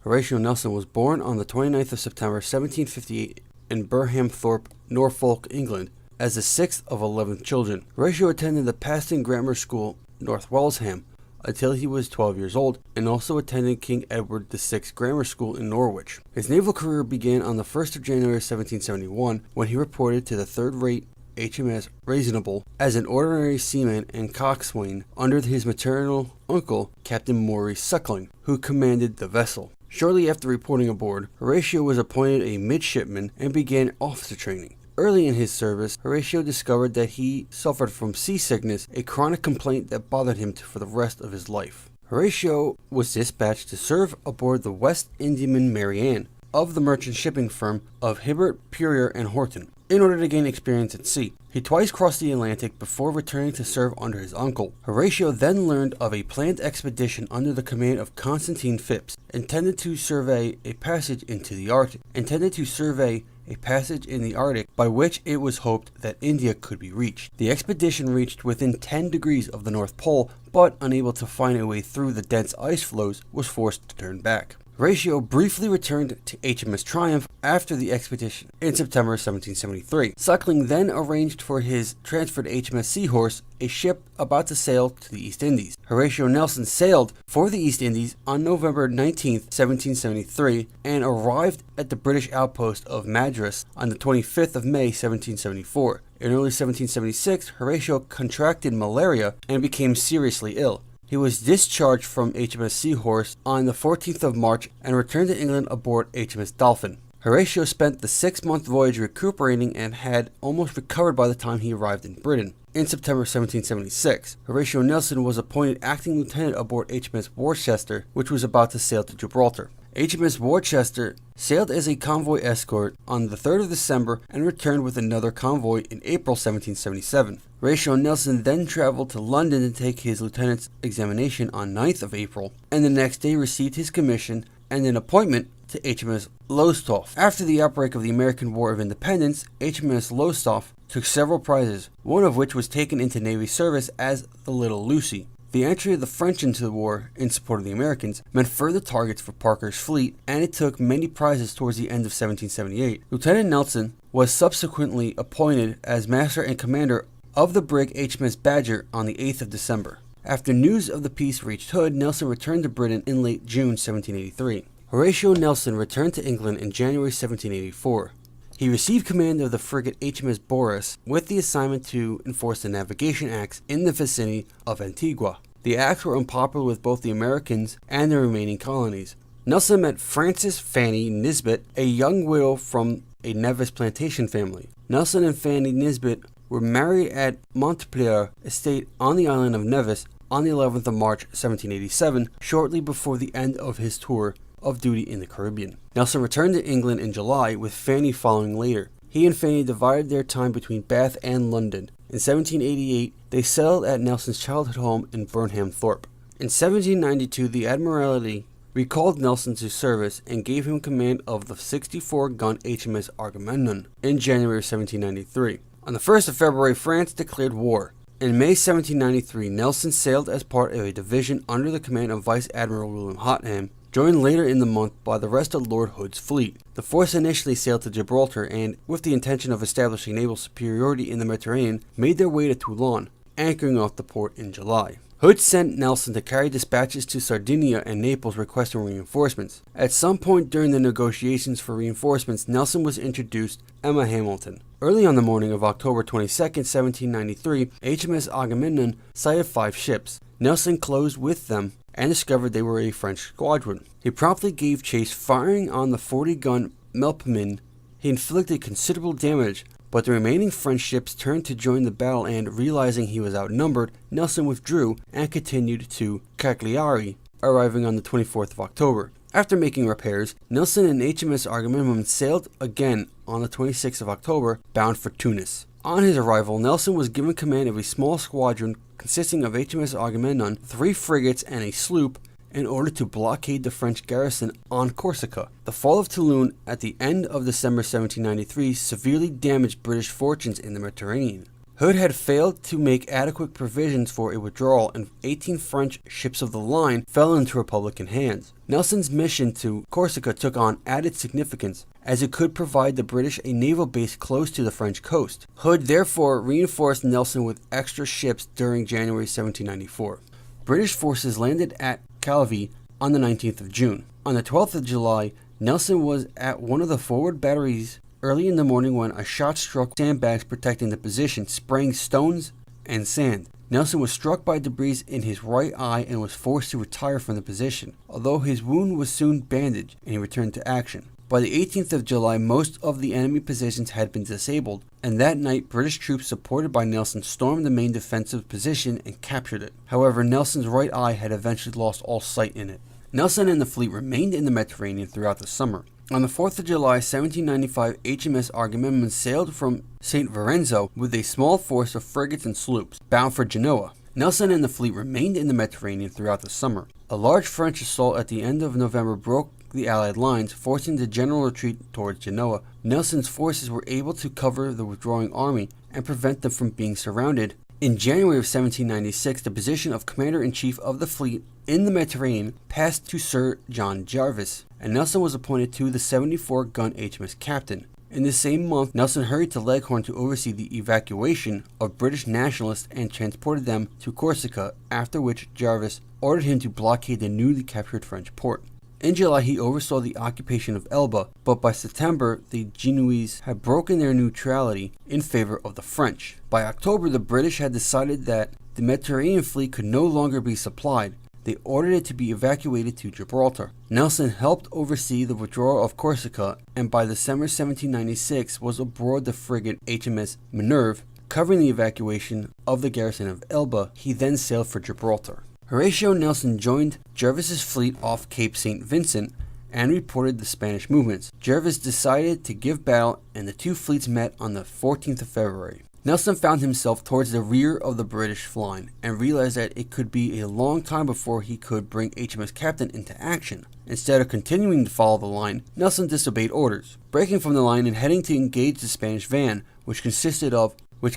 Horatio Nelson was born on the 29th of September 1758 in Burhamthorpe, Norfolk, England, as the 6th of 11 children. Horatio attended the Paston Grammar School, North Walsham, until he was 12 years old, and also attended King Edward VI Grammar School in Norwich. His naval career began on the 1st of January 1771 when he reported to the third-rate HMS Reasonable as an ordinary seaman and coxswain under his maternal uncle, Captain Maurice Suckling, who commanded the vessel. Shortly after reporting aboard, Horatio was appointed a midshipman and began officer training. Early in his service, Horatio discovered that he suffered from seasickness, a chronic complaint that bothered him for the rest of his life. Horatio was dispatched to serve aboard the West Indiaman Mary Ann of the merchant shipping firm of Hibbert, Purrier, and Horton, in order to gain experience at sea. He twice crossed the Atlantic before returning to serve under his uncle. Horatio then learned of a planned expedition under the command of Constantine Phipps, intended to survey a passage in the Arctic by which it was hoped that India could be reached. The expedition reached within 10 degrees of the North Pole, but unable to find a way through the dense ice floes, was forced to turn back. Horatio briefly returned to HMS Triumph after the expedition in September 1773. Suckling then arranged for his transfer to HMS Seahorse, a ship about to sail to the East Indies. Horatio Nelson sailed for the East Indies on November 19, 1773, and arrived at the British outpost of Madras on the 25th of May, 1774. In early 1776, Horatio contracted malaria and became seriously ill. He was discharged from HMS Seahorse on the 14th of March and returned to England aboard HMS Dolphin. Horatio spent the 6-month voyage recuperating and had almost recovered by the time he arrived in Britain. In September 1776, Horatio Nelson was appointed acting lieutenant aboard HMS Worcester, which was about to sail to Gibraltar. HMS Worcester sailed as a convoy escort on the 3rd of December and returned with another convoy in April 1777. Horatio Nelson then traveled to London to take his lieutenant's examination on 9th of April, and the next day received his commission and an appointment to HMS Lowestoft. After the outbreak of the American War of Independence, HMS Lowestoft took several prizes, one of which was taken into Navy service as the Little Lucy. The entry of the French into the war in support of the Americans meant further targets for Parker's fleet, and it took many prizes towards the end of 1778. Lieutenant Nelson was subsequently appointed as master and commander of the brig HMS Badger on the 8th of December. After news of the peace reached Hood, Nelson returned to Britain in late June 1783. Horatio Nelson returned to England in January 1784. He received command of the frigate HMS Boreas with the assignment to enforce the Navigation Acts in the vicinity of Antigua. The acts were unpopular with both the Americans and the remaining colonies. Nelson met Frances Fanny Nisbet, a young widow from a Nevis plantation family. Nelson and Fanny Nisbet were married at Montpelier Estate on the island of Nevis on the 11th of March 1787, shortly before the end of his tour of duty in the Caribbean. Nelson returned to England in July, with Fanny following later. He and Fanny divided their time between Bath and London. In 1788, they settled at Nelson's childhood home in Burhamthorpe. In 1792, the Admiralty recalled Nelson to service and gave him command of the 64-gun HMS Agamemnon in January 1793. On the 1st of February, France declared war. In May 1793, Nelson sailed as part of a division under the command of Vice Admiral William Hotham, joined later in the month by the rest of Lord Hood's fleet. The force initially sailed to Gibraltar and, with the intention of establishing naval superiority in the Mediterranean, made their way to Toulon, anchoring off the port in July. Hood sent Nelson to carry dispatches to Sardinia and Naples requesting reinforcements. At some point during the negotiations for reinforcements, Nelson was introduced Emma Hamilton. Early on the morning of October 22, 1793, HMS Agamemnon sighted 5 ships. Nelson closed with them and discovered they were a French squadron. He promptly gave chase, firing on the 40-gun Melpomene. He inflicted considerable damage, but the remaining French ships turned to join the battle, and realizing he was outnumbered, Nelson withdrew and continued to Cagliari, arriving on the 24th of October. After making repairs, Nelson and HMS Agamemnon sailed again on the 26th of October, bound for Tunis. On his arrival, Nelson was given command of a small squadron consisting of HMS Agamemnon, 3 frigates, and a sloop, in order to blockade the French garrison on Corsica. The fall of Toulon at the end of December 1793 severely damaged British fortunes in the Mediterranean. Hood had failed to make adequate provisions for a withdrawal, and 18 French ships of the line fell into Republican hands. Nelson's mission to Corsica took on added significance, as it could provide the British a naval base close to the French coast. Hood therefore reinforced Nelson with extra ships during January 1794. British forces landed at Calvi on the 19th of June. On the 12th of July, Nelson was at one of the forward batteries early in the morning when a shot struck sandbags protecting the position, spraying stones and sand. Nelson was struck by debris in his right eye and was forced to retire from the position, although his wound was soon bandaged and he returned to action. By the 18th of July, most of the enemy positions had been disabled, and that night British troops supported by Nelson stormed the main defensive position and captured it. However, Nelson's right eye had eventually lost all sight in it. Nelson and the fleet remained in the Mediterranean throughout the summer. On the 4th of July, 1795, HMS Agamemnon sailed from St. Lorenzo with a small force of frigates and sloops, bound for Genoa. Nelson and the fleet remained in the Mediterranean throughout the summer. A large French assault at the end of November broke the Allied lines, forcing the general retreat towards Genoa. Nelson's forces were able to cover the withdrawing army and prevent them from being surrounded. In January of 1796, the position of Commander-in-Chief of the fleet in the Mediterranean passed to Sir John Jervis, and Nelson was appointed to the 74-gun HMS Captain. In the same month, Nelson hurried to Leghorn to oversee the evacuation of British nationalists and transported them to Corsica, after which Jervis ordered him to blockade the newly captured French port. In July, he oversaw the occupation of Elba, but by September, the Genoese had broken their neutrality in favor of the French. By October, the British had decided that the Mediterranean fleet could no longer be supplied. They ordered it to be evacuated to Gibraltar. Nelson helped oversee the withdrawal of Corsica, and by December 1796 was aboard the frigate HMS Minerve, covering the evacuation of the garrison of Elba. He then sailed for Gibraltar. Horatio Nelson joined Jervis's fleet off Cape St. Vincent and reported the Spanish movements. Jervis decided to give battle, and the two fleets met on the 14th of February. Nelson found himself towards the rear of the British line and realized that it could be a long time before he could bring HMS Captain into action. Instead of continuing to follow the line, Nelson disobeyed orders, breaking from the line and heading to engage the Spanish van, which consisted of the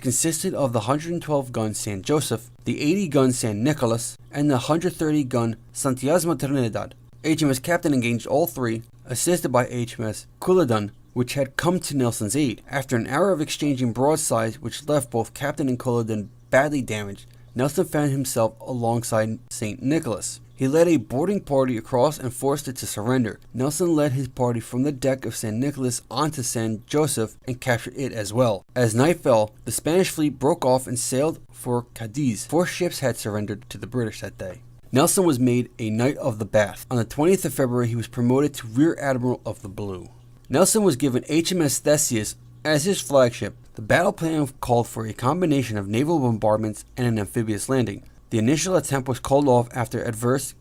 112-gun San Joseph, the 80-gun San Nicolas, and the 130-gun Santiago Trinidad. HMS Captain engaged all three, assisted by HMS Culloden, which had come to Nelson's aid. After an hour of exchanging broadsides, which left both Captain and Culloden badly damaged, Nelson found himself alongside St. Nicholas. He led a boarding party across and forced it to surrender. Nelson led his party from the deck of San Nicolas onto San Joseph and captured it as well. As night fell, the Spanish fleet broke off and sailed for Cadiz. 4 ships had surrendered to the British that day. Nelson was made a Knight of the Bath. On the 20th of February, he was promoted to Rear Admiral of the Blue. Nelson was given HMS Theseus as his flagship. The battle plan called for a combination of naval bombardments and an amphibious landing. The initial attempt was called off after adverse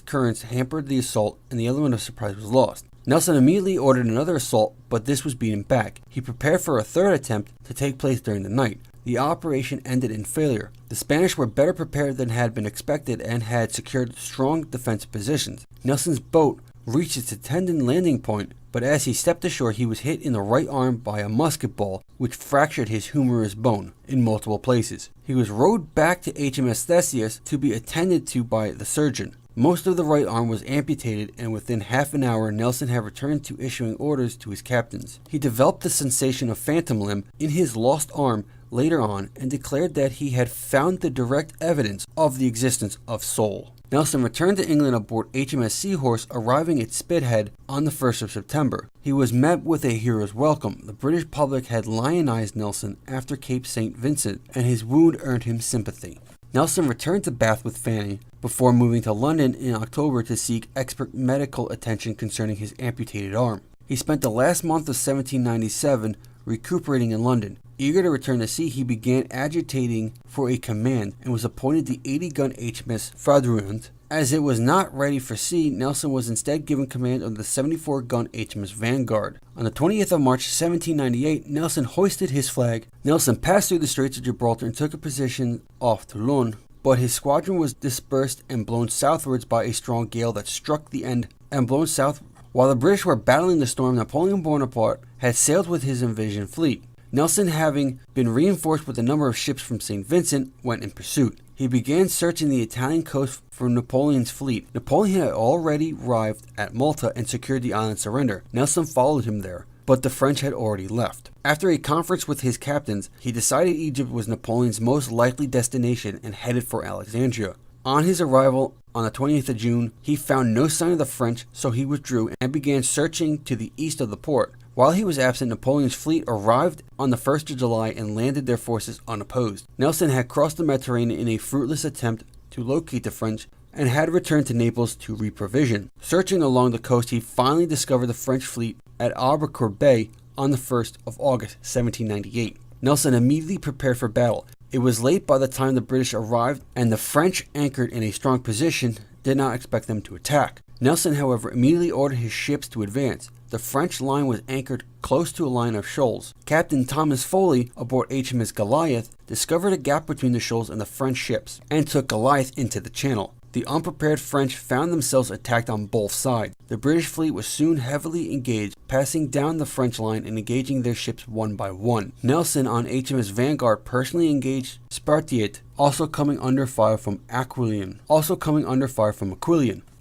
currents hampered the assault, and the element of surprise was lost. Nelson immediately ordered another assault, but this was beaten back. He prepared for a third attempt to take place during the night. The operation ended in failure. The Spanish were better prepared than had been expected and had secured strong defensive positions. Nelson's boat reached its intended landing point, but as he stepped ashore, he was hit in the right arm by a musket ball, which fractured his humerus bone in multiple places. He was rowed back to HMS Theseus to be attended to by the surgeon. Most of the right arm was amputated, and within half an hour, Nelson had returned to issuing orders to his captains. He developed the sensation of phantom limb in his lost arm later on and declared that he had found the direct evidence of the existence of soul. Nelson returned to England aboard HMS Seahorse, arriving at Spithead on the 1st of September. He was met with a hero's welcome. The British public had lionized Nelson after Cape St. Vincent, and his wound earned him sympathy. Nelson returned to Bath with Fanny before moving to London in October to seek expert medical attention concerning his amputated arm. He spent the last month of 1797 recuperating in London. Eager to return to sea, he began agitating for a command and was appointed the 80-gun HMS Ferdinand. As it was not ready for sea, Nelson was instead given command of the 74-gun HMS Vanguard. On the 20th of March 1798, Nelson hoisted his flag. Nelson passed through the Straits of Gibraltar and took a position off Toulon, but his squadron was dispersed and blown southwards by a strong gale that struck the end and blown south. While the British were battling the storm, Napoleon Bonaparte had sailed with his invasion fleet. Nelson, having been reinforced with a number of ships from St. Vincent, went in pursuit. He began searching the Italian coast for Napoleon's fleet. Napoleon had already arrived at Malta and secured the island's surrender. Nelson followed him there, but the French had already left. After a conference with his captains, he decided Egypt was Napoleon's most likely destination and headed for Alexandria. On his arrival on the 20th of June, he found no sign of the French, so he withdrew and began searching to the east of the port. While he was absent, Napoleon's fleet arrived on the 1st of July and landed their forces unopposed. Nelson had crossed the Mediterranean in a fruitless attempt to locate the French and had returned to Naples to reprovision. Searching along the coast, he finally discovered the French fleet at Albuquerque Bay on the 1st of August, 1798. Nelson immediately prepared for battle. It was late by the time the British arrived, and the French, anchored in a strong position, did not expect them to attack. Nelson, however, immediately ordered his ships to advance. The French line was anchored close to a line of shoals. Captain Thomas Foley, aboard HMS Goliath, discovered a gap between the shoals and the French ships, and took Goliath into the channel. The unprepared French found themselves attacked on both sides. The British fleet was soon heavily engaged, passing down the French line and engaging their ships one by one. Nelson, on HMS Vanguard, personally engaged Spartiate, also coming under fire from Aquilion.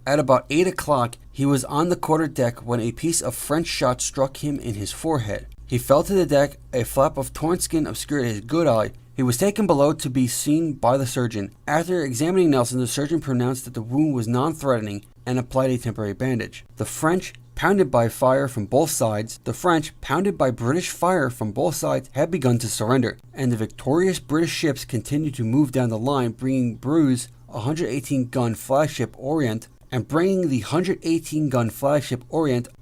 At about 8 o'clock, he was on the quarterdeck when a piece of French shot struck him in his forehead. He fell to the deck, a flap of torn skin obscured his good eye. He was taken below to be seen by the surgeon. After examining Nelson, the surgeon pronounced that the wound was non-threatening and applied a temporary bandage. The French, pounded by British fire from both sides, had begun to surrender, and the victorious British ships continued to move down the line, bringing Bruges, a 118-gun flagship Orient,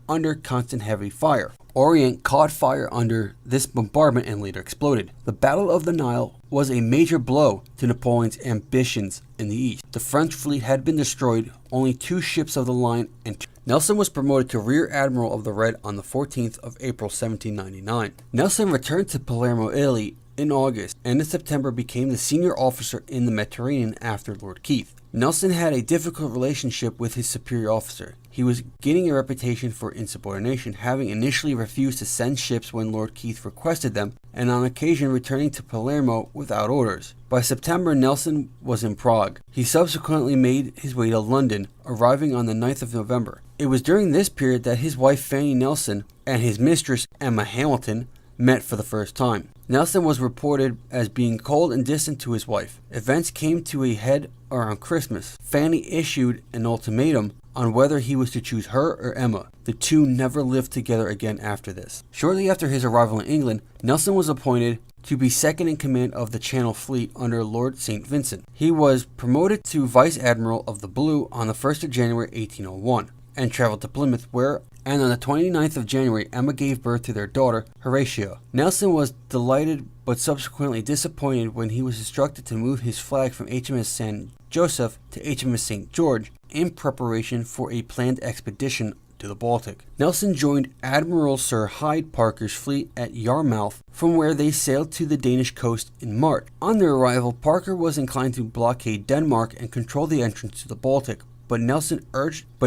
under constant heavy fire. Orient caught fire under this bombardment and later exploded. The Battle of the Nile was a major blow to Napoleon's ambitions in the east. The French fleet had been destroyed, only 2 ships of the line, and Nelson was promoted to Rear Admiral of the Red on the 14th of April 1799. Nelson returned to Palermo, Italy in August, and in September became the senior officer in the Mediterranean after Lord Keith. Nelson had a difficult relationship with his superior officer. He was gaining a reputation for insubordination, having initially refused to send ships when Lord Keith requested them, and on occasion returning to Palermo without orders. By September, Nelson was in Prague. He subsequently made his way to London, arriving on the 9th of November. It was during this period that his wife Fanny Nelson and his mistress Emma Hamilton met for the first time. Nelson was reported as being cold and distant to his wife. Events came to a head around Christmas. Fanny issued an ultimatum on whether he was to choose her or Emma. The two never lived together again after this. Shortly after his arrival in England, Nelson was appointed to be second in command of the Channel Fleet under Lord St. Vincent. He was promoted to Vice Admiral of the Blue on the 1st of January 1801 and traveled to Plymouth, and on the 29th of January, Emma gave birth to their daughter, Horatio. Nelson was delighted but subsequently disappointed when he was instructed to move his flag from HMS San Joseph to HMS St. George in preparation for a planned expedition to the Baltic. Nelson joined Admiral Sir Hyde Parker's fleet at Yarmouth, from where they sailed to the Danish coast in March. On their arrival, Parker was inclined to blockade Denmark and control the entrance to the Baltic, but Nelson urged a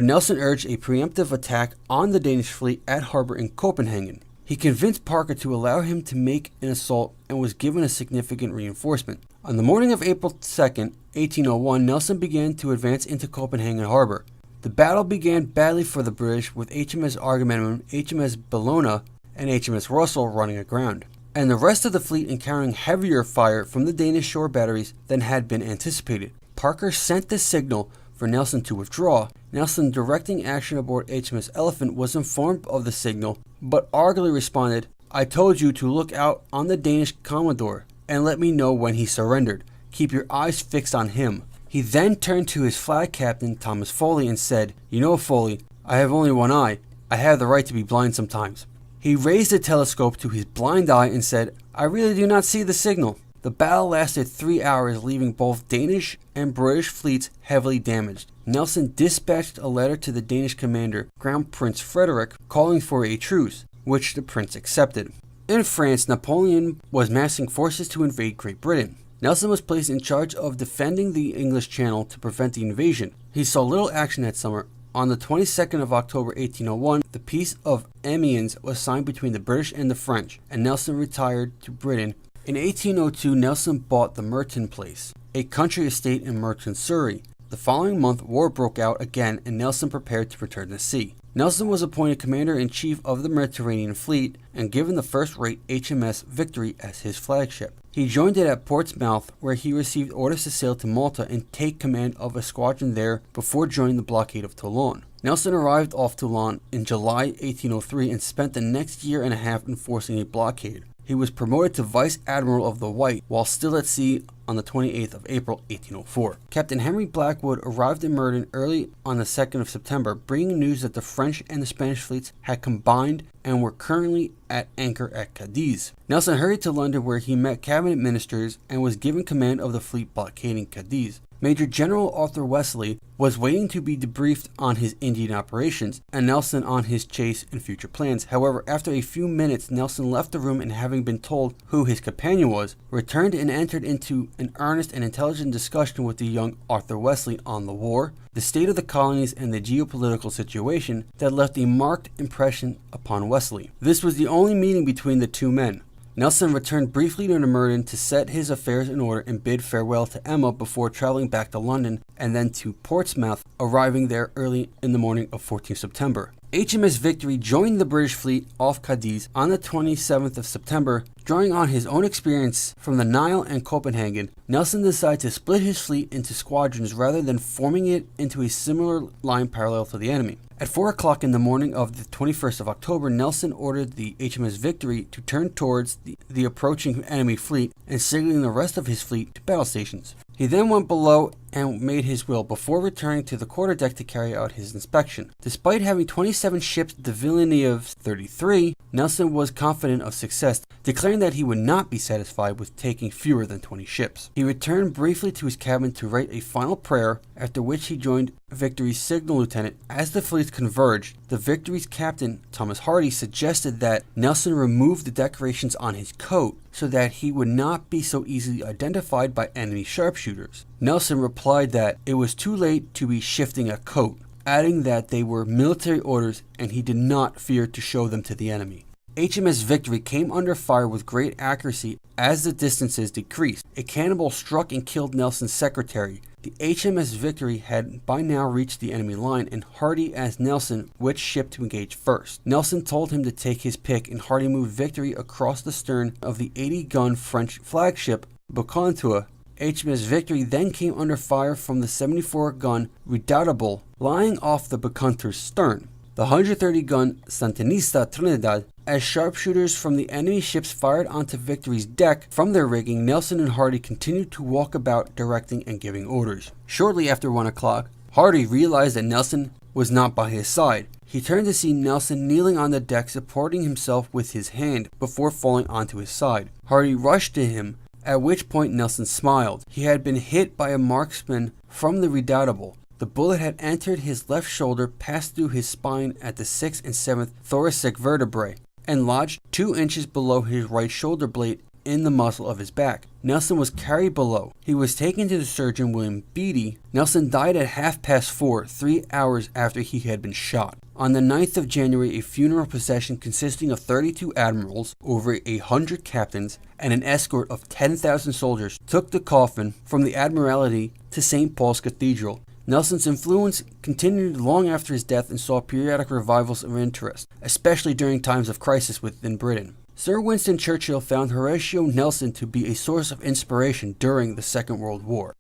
preemptive attack on the Danish fleet at harbor in Copenhagen. He convinced Parker to allow him to make an assault and was given a significant reinforcement. On the morning of April 2nd, 1801, Nelson began to advance into Copenhagen harbor. The battle began badly for the British, with HMS Agamemnon, HMS Bellona, and HMS Russell running aground, and the rest of the fleet encountering heavier fire from the Danish shore batteries than had been anticipated. Parker sent the signal for Nelson to withdraw. Nelson, directing action aboard HMS Elephant, was informed of the signal, but argly responded, "I told you to look out on the Danish Commodore and let me know when he surrendered. Keep your eyes fixed on him." He then turned to his flag captain, Thomas Foley, and said, "You know, Foley, I have only one eye. I have the right to be blind sometimes." He raised the telescope to his blind eye and said, "I really do not see the signal." The battle lasted 3 hours, leaving both Danish and British fleets heavily damaged. Nelson dispatched a letter to the Danish commander, Crown Prince Frederick, calling for a truce, which the prince accepted. In France, Napoleon was massing forces to invade Great Britain. Nelson was placed in charge of defending the English Channel to prevent the invasion. He saw little action that summer. On the 22nd of October 1801, the Peace of Amiens was signed between the British and the French, and Nelson retired to Britain. In 1802, Nelson bought the Merton Place, a country estate in Merton, Surrey. The following month, war broke out again, and Nelson prepared to return to sea. Nelson was appointed Commander-in-Chief of the Mediterranean Fleet and given the first-rate HMS Victory as his flagship. He joined it at Portsmouth, where he received orders to sail to Malta and take command of a squadron there before joining the blockade of Toulon. Nelson arrived off Toulon in July 1803 and spent the next year and a half enforcing a blockade. He was promoted to Vice Admiral of the White while still at sea on the 28th of April 1804. Captain Henry Blackwood arrived in Merton early on the 2nd of September, bringing news that the French and the Spanish fleets had combined and were currently at anchor at Cadiz. Nelson hurried to London, where he met cabinet ministers and was given command of the fleet blockading Cadiz. Major General Arthur Wesley was waiting to be debriefed on his Indian operations and Nelson on his chase and future plans. However, after a few minutes, Nelson left the room and, having been told who his companion was, returned and entered into an earnest and intelligent discussion with the young Arthur Wesley on the war, the state of the colonies, and the geopolitical situation that left a marked impression upon Wesley. This was the only meeting between the two men. Nelson returned briefly to Merton to set his affairs in order and bid farewell to Emma before traveling back to London and then to Portsmouth, arriving there early in the morning of 14th September. HMS Victory joined the British fleet off Cadiz on the 27th of September. Drawing on his own experience from the Nile and Copenhagen, Nelson decided to split his fleet into squadrons rather than forming it into a similar line parallel to the enemy. At 4 o'clock in the morning of the 21st of October, Nelson ordered the HMS Victory to turn towards the approaching enemy fleet and signaling the rest of his fleet to battle stations. He then went below and made his will before returning to the quarterdeck to carry out his inspection. Despite having 27 ships to Villeneuve's 33, Nelson was confident of success, declaring that he would not be satisfied with taking fewer than 20 ships. He returned briefly to his cabin to write a final prayer, after which he joined Victory's signal lieutenant. As the fleets converged, the Victory's captain, Thomas Hardy, suggested that Nelson remove the decorations on his coat so that he would not be so easily identified by enemy sharpshooters. Nelson replied that it was too late to be shifting a coat, adding that they were military orders and he did not fear to show them to the enemy. HMS Victory came under fire with great accuracy as the distances decreased. A cannonball struck and killed Nelson's secretary. The HMS Victory had by now reached the enemy line, and Hardy asked Nelson which ship to engage first. Nelson told him to take his pick, and Hardy moved Victory across the stern of the 80-gun French flagship Bucentaure. HMS Victory then came under fire from the 74-gun Redoutable, lying off the Bucentaure's stern. The 130-gun Santinista Trinidad. As sharpshooters from the enemy ships fired onto Victory's deck from their rigging, Nelson and Hardy continued to walk about, directing and giving orders. Shortly after 1 o'clock, Hardy realized that Nelson was not by his side. He turned to see Nelson kneeling on the deck, supporting himself with his hand before falling onto his side. Hardy rushed to him, at which point Nelson smiled. He had been hit by a marksman from the Redoutable. The bullet had entered his left shoulder, passed through his spine at the 6th and 7th thoracic vertebrae, and lodged 2 inches below his right shoulder blade in the muscle of his back. Nelson was carried below. He was taken to the surgeon, William Beatty. Nelson died at 4:30, 3 hours after he had been shot. On the 9th of January, a funeral procession consisting of 32 admirals, over 100 captains, and an escort of 10,000 soldiers took the coffin from the Admiralty to St. Paul's Cathedral. Nelson's influence continued long after his death and saw periodic revivals of interest, especially during times of crisis within Britain. Sir Winston Churchill found Horatio Nelson to be a source of inspiration during the Second World War.